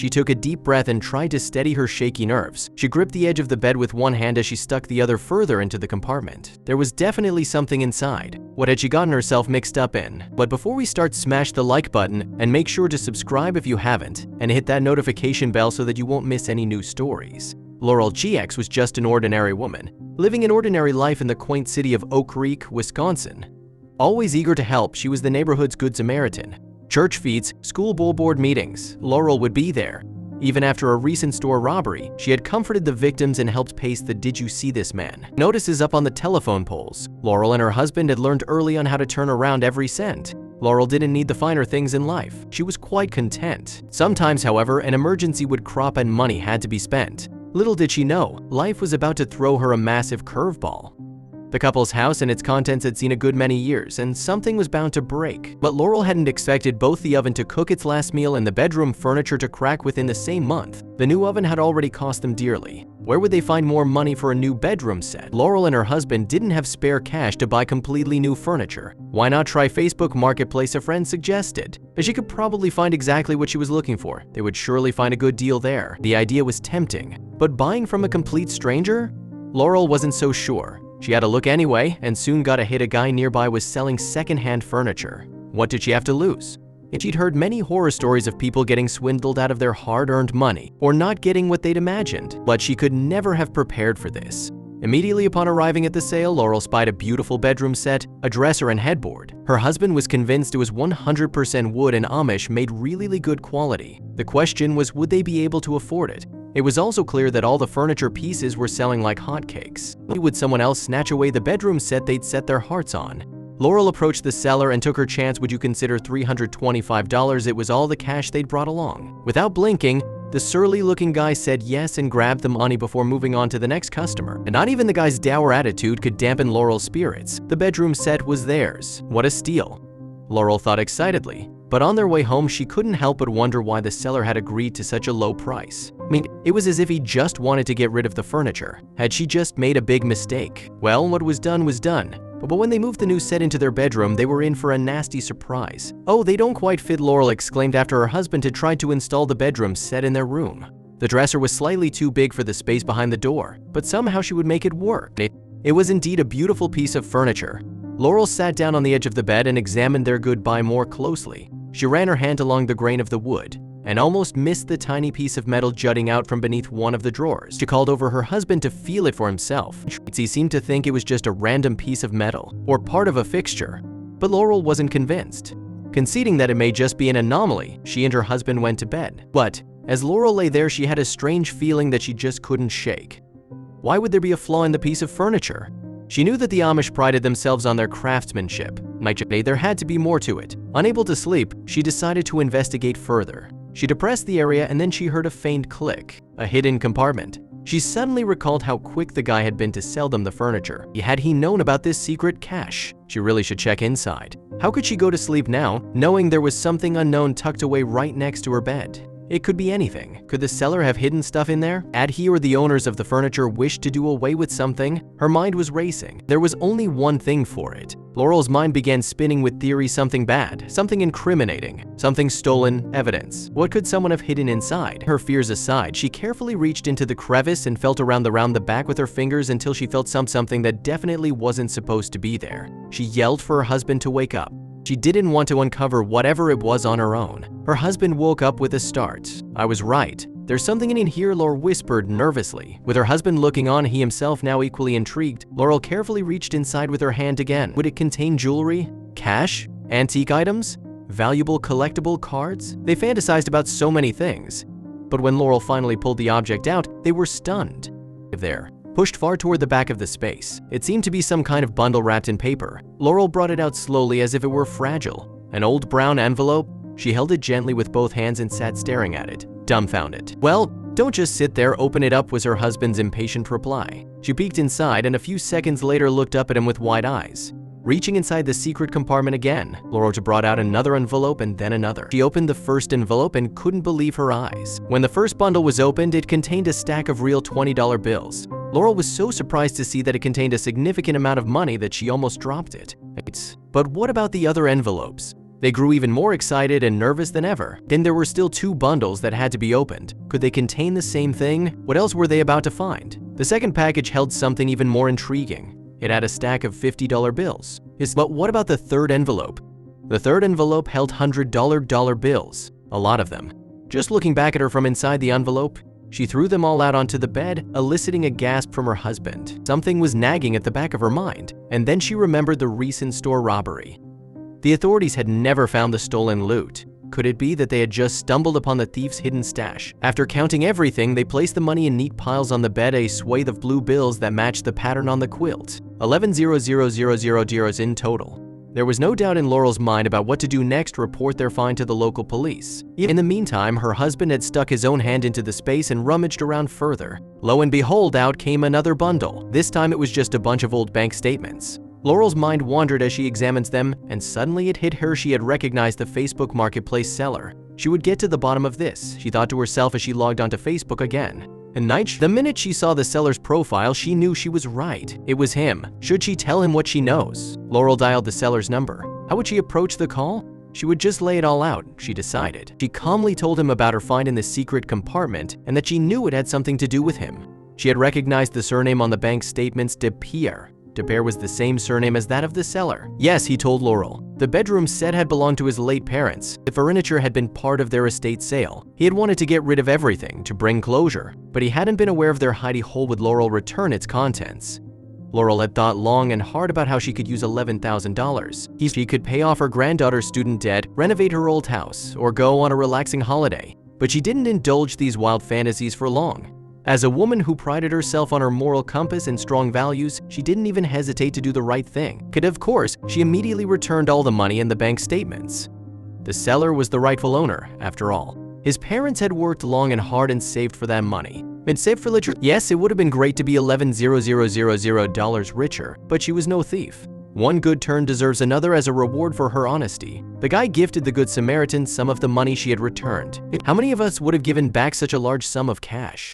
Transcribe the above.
She took a deep breath and tried to steady her shaky nerves. She gripped the edge of the bed with one hand as she stuck the other further into the compartment. There was definitely something inside. What had she gotten herself mixed up in? But before we start, smash the like button and make sure to subscribe if you haven't, and hit that notification bell so that you won't miss any new stories. Laurel GX was just an ordinary woman, living an ordinary life in the quaint city of Oak Creek, Wisconsin. Always eager to help, she was the neighborhood's good Samaritan. Church feasts, school board meetings, Laurel would be there. Even after a recent store robbery, she had comforted the victims and helped paste the "Did you see this man?" notices up on the telephone poles. Laurel and her husband had learned early on how to turn around every cent. Laurel didn't need the finer things in life. She was quite content. Sometimes, however, an emergency would crop and money had to be spent. Little did she know, life was about to throw her a massive curveball. The couple's house and its contents had seen a good many years, and something was bound to break. But Laurel hadn't expected both the oven to cook its last meal and the bedroom furniture to crack within the same month. The new oven had already cost them dearly. Where would they find more money for a new bedroom set? Laurel and her husband didn't have spare cash to buy completely new furniture. Why not try Facebook Marketplace, a friend suggested? She could probably find exactly what she was looking for. They would surely find a good deal there. The idea was tempting, but buying from a complete stranger? Laurel wasn't so sure. She had a look anyway, and soon got a hit. A guy nearby was selling second-hand furniture. What did she have to lose? She'd heard many horror stories of people getting swindled out of their hard-earned money, or not getting what they'd imagined, but she could never have prepared for this. Immediately upon arriving at the sale, Laurel spied a beautiful bedroom set, a dresser and headboard. Her husband was convinced it was 100% wood and Amish, made really good quality. The question was, would they be able to afford it? It was also clear that all the furniture pieces were selling like hotcakes. Would someone else snatch away the bedroom set they'd set their hearts on? Laurel approached the seller and took her chance. Would you consider $325? It was all the cash they'd brought along. Without blinking, the surly-looking guy said yes and grabbed the money before moving on to the next customer. And not even the guy's dour attitude could dampen Laurel's spirits. The bedroom set was theirs. What a steal! Laurel thought excitedly. But on their way home, she couldn't help but wonder why the seller had agreed to such a low price. It was as if he just wanted to get rid of the furniture. Had she just made a big mistake? Well, what was done was done. But when they moved the new set into their bedroom, they were in for a nasty surprise. "Oh, they don't quite fit," Laurel exclaimed after her husband had tried to install the bedroom set in their room. The dresser was slightly too big for the space behind the door, but somehow she would make it work. It was indeed a beautiful piece of furniture. Laurel sat down on the edge of the bed and examined their goodbye more closely. She ran her hand along the grain of the wood and almost missed the tiny piece of metal jutting out from beneath one of the drawers. She called over her husband to feel it for himself. He seemed to think it was just a random piece of metal or part of a fixture, but Laurel wasn't convinced. Conceding that it may just be an anomaly, she and her husband went to bed. But as Laurel lay there, she had a strange feeling that she just couldn't shake. Why would there be a flaw in the piece of furniture? She knew that the Amish prided themselves on their craftsmanship. There had to be more to it. Unable to sleep, she decided to investigate further. She depressed the area and then she heard a faint click, a hidden compartment. She suddenly recalled how quick the guy had been to sell them the furniture. Had he known about this secret cache? She really should check inside. How could she go to sleep now, knowing there was something unknown tucked away right next to her bed? It could be anything. Could the seller have hidden stuff in there? Had he or the owners of the furniture wished to do away with something? Her mind was racing. There was only one thing for it. Laurel's mind began spinning with theories: something bad, something incriminating, something stolen, evidence. What could someone have hidden inside? Her fears aside, she carefully reached into the crevice and felt around the back with her fingers until she felt something that definitely wasn't supposed to be there. She yelled for her husband to wake up. She didn't want to uncover whatever it was on her own. Her husband woke up with a start. "I was right. There's something in here," Laurel whispered nervously. With her husband looking on, he himself now equally intrigued, Laurel carefully reached inside with her hand again. Would it contain jewelry? Cash? Antique items? Valuable collectible cards? They fantasized about so many things. But when Laurel finally pulled the object out, they were stunned. There, pushed far toward the back of the space, it seemed to be some kind of bundle wrapped in paper. Laurel brought it out slowly as if it were fragile. An old brown envelope? She held it gently with both hands and sat staring at it, dumbfounded. "Well, don't just sit there, open it up," was her husband's impatient reply. She peeked inside and a few seconds later looked up at him with wide eyes. Reaching inside the secret compartment again, Laurel brought out another envelope and then another. She opened the first envelope and couldn't believe her eyes. When the first bundle was opened, it contained a stack of real $20 bills. Laurel was so surprised to see that it contained a significant amount of money that she almost dropped it. But what about the other envelopes? They grew even more excited and nervous than ever. Then there were still 2 bundles that had to be opened. Could they contain the same thing? What else were they about to find? The second package held something even more intriguing. It had a stack of $50 bills. But what about the third envelope? The third envelope held $100 bills, a lot of them. Just looking back at her from inside the envelope, she threw them all out onto the bed, eliciting a gasp from her husband. Something was nagging at the back of her mind, and then she remembered the recent store robbery. The authorities had never found the stolen loot. Could it be that they had just stumbled upon the thief's hidden stash? After counting everything, they placed the money in neat piles on the bed, a swathe of blue bills that matched the pattern on the quilt. 11,000 in total. There was no doubt in Laurel's mind about what to do next: report their find to the local police. In the meantime, her husband had stuck his own hand into the space and rummaged around further. Lo and behold, out came another bundle. This time it was just a bunch of old bank statements. Laurel's mind wandered as she examined them, and suddenly it hit her: she had recognized the Facebook Marketplace seller. She would get to the bottom of this, she thought to herself as she logged onto Facebook again. And the minute she saw the seller's profile, she knew she was right. It was him. Should she tell him what she knows? Laurel dialed the seller's number. How would she approach the call? She would just lay it all out, she decided. She calmly told him about her find in the secret compartment and that she knew it had something to do with him. She had recognized the surname on the bank statements: De Pierre. De Pierre was the same surname as that of the seller. Yes, he told Laurel. The bedroom set had belonged to his late parents. The furniture had been part of their estate sale. He had wanted to get rid of everything to bring closure, but he hadn't been aware of their hidey hole. Would Laurel return its contents? Laurel had thought long and hard about how she could use $11,000. She could pay off her granddaughter's student debt, renovate her old house, or go on a relaxing holiday. But she didn't indulge these wild fantasies for long. As a woman who prided herself on her moral compass and strong values, she didn't even hesitate to do the right thing. Of course, she immediately returned all the money and the bank statements. The seller was the rightful owner, after all. His parents had worked long and hard and saved for that money. And saved for literature. Yes, it would have been great to be $11,000 richer, but she was no thief. One good turn deserves another as a reward for her honesty. The guy gifted the Good Samaritan some of the money she had returned. How many of us would have given back such a large sum of cash?